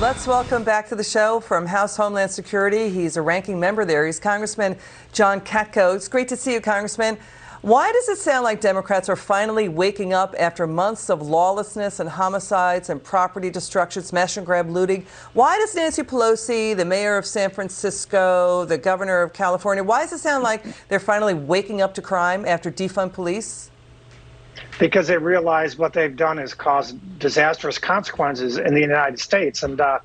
Let's welcome back to the show from House Homeland Security. He's a ranking member there. He's Congressman John Katko. It's great to see you, Congressman. Why does it sound like Democrats are finally waking up after months of lawlessness and homicides and property destruction, smash and grab looting? Why does Nancy Pelosi, the mayor of San Francisco, the governor of California, why does it sound like they're finally waking up to crime after defund police? Because they realize what they've done has caused disastrous consequences in the United States. And I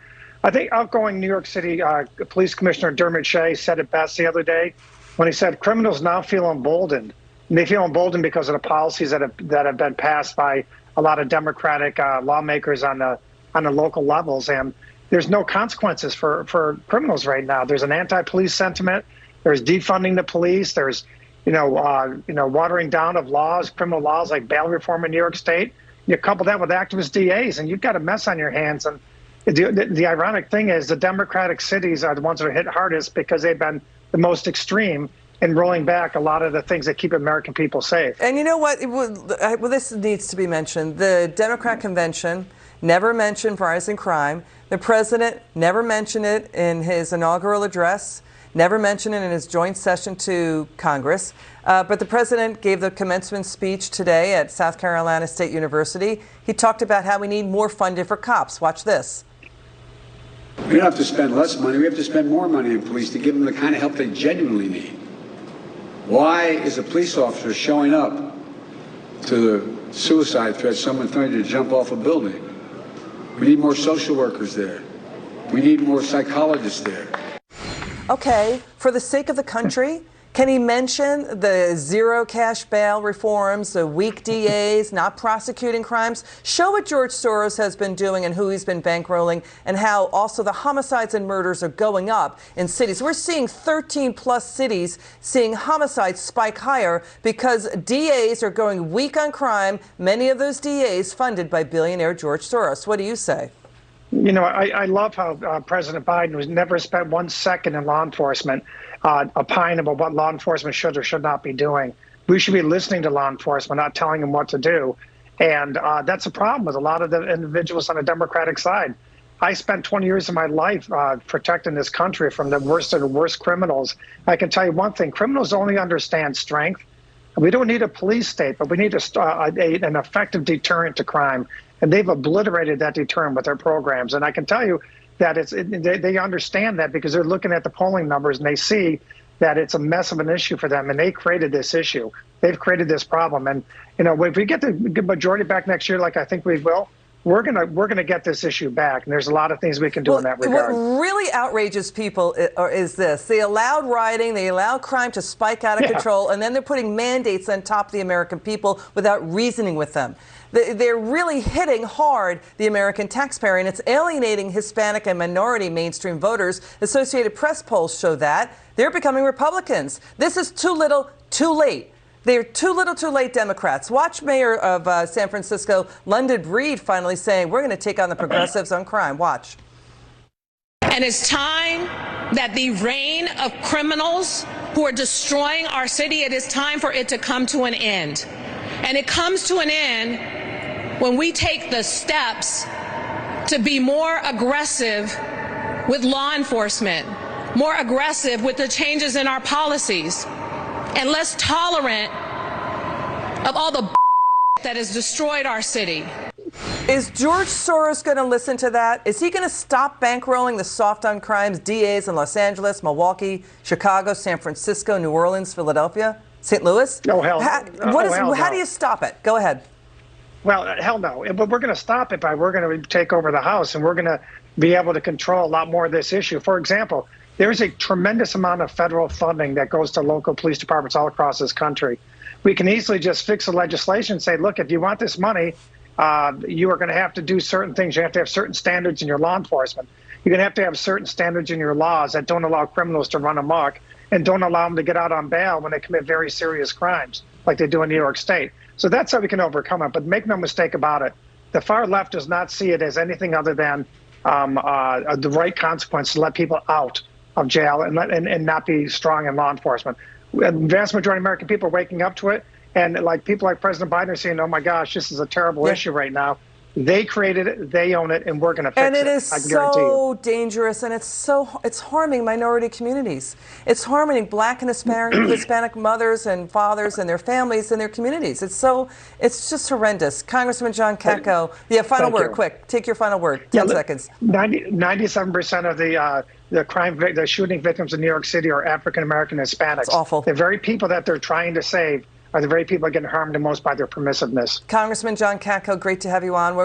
think outgoing New York City Police Commissioner Dermot Shea said it best the other day when he said criminals now feel emboldened. And they feel emboldened because of the policies that have been passed by a lot of Democratic lawmakers on the local levels. And there's no consequences for criminals right now. There's an anti-police sentiment. There's defunding the police. There's watering down of laws, criminal laws like bail reform in New York State. You couple that with activist DAs, and you've got a mess on your hands. And the ironic thing is the Democratic cities are the ones that are hit hardest because they've been the most extreme in rolling back a lot of the things that keep American people safe. And you know what? Well, this needs to be mentioned. The Democrat convention never mentioned rising crime. The president never mentioned it in his inaugural address. Never mentioned it in his joint session to Congress. But the president gave the commencement speech today at South Carolina State University. He talked about how we need more funding for cops. Watch this. We don't have to spend less money. We have to spend more money on police to give them the kind of help they genuinely need. Why is a police officer showing up to the suicide threat, someone threatening to jump off a building? We need more social workers there. We need more psychologists there. Okay, for the sake of the country, can he mention the zero cash bail reforms, the weak DAs, not prosecuting crimes? Show what George Soros has been doing and who he's been bankrolling, and how also the homicides and murders are going up in cities. We're seeing 13 plus cities seeing homicides spike higher because DAs are going weak on crime, many of those DAs funded by billionaire George Soros. What do you say? You know, I love how President Biden has never spent 1 second in law enforcement opining about what law enforcement should or should not be doing. We should be listening to law enforcement, not telling them what to do. And that's a problem with a lot of the individuals on the Democratic side. I spent 20 years of my life protecting this country from the worst of the worst criminals. I can tell you one thing, criminals only understand strength. We don't need a police state, but we need an effective deterrent to crime. And they've obliterated that deterrent with their programs. And I can tell you that they understand that because they're looking at the polling numbers and they see that it's a mess of an issue for them. And they created this issue. They've created this problem. And, you know, if we get the majority back next year, like I think we will, we're gonna get this issue back. And there's a lot of things we can do in that regard. What really outrages people is this. They allowed rioting, they allowed crime to spike out of control, and then they're putting mandates on top of the American people without reasoning with them. They're really hitting hard the American taxpayer, and it's alienating Hispanic and minority mainstream voters. Associated Press polls show that. They're becoming Republicans. This is too little, too late. They're too little, too late Democrats. Watch Mayor of San Francisco, London Breed, finally saying, we're going to take on the progressives on crime. Watch. And it's time that the reign of criminals who are destroying our city, it is time for it to come to an end. And it comes to an end when we take the steps to be more aggressive with law enforcement, more aggressive with the changes in our policies, and less tolerant of all the that has destroyed our city. Is George Soros going to listen to that? Is he going to stop bankrolling the soft on crimes DAs in Los Angeles, Milwaukee, Chicago, San Francisco, New Orleans, Philadelphia, St. Louis? No, hell. How do you stop it? Go ahead. Well, hell no. But we're going to stop it by we're going to take over the House, and we're going to be able to control a lot more of this issue. For example, there's a tremendous amount of federal funding that goes to local police departments all across this country. We can easily just fix the legislation and say, look, if you want this money, you are going to have to do certain things. You have to have certain standards in your law enforcement. You're going to have certain standards in your laws that don't allow criminals to run amok and don't allow them to get out on bail when they commit very serious crimes like they do in New York State. So that's how we can overcome it. But make no mistake about it, the far left does not see it as anything other than the right consequence to let people out of jail and not be strong in law enforcement. The vast majority of American people are waking up to it. And like people like President Biden are saying, oh, my gosh, this is a terrible issue right now. They created it, they own it, and we're going to fix it. And it is I can guarantee so you. dangerous, and it's harming minority communities. It's harming Black and Hispanic mothers and fathers and their families and their communities. It's just horrendous. Congressman John Katko, final word, quick. Take your final word. 10 seconds. 97% of the shooting victims in New York City are African American Hispanics. It's awful. The very people that they're trying to save are the very people getting harmed the most by their permissiveness. Congressman John Katko, great to have you on.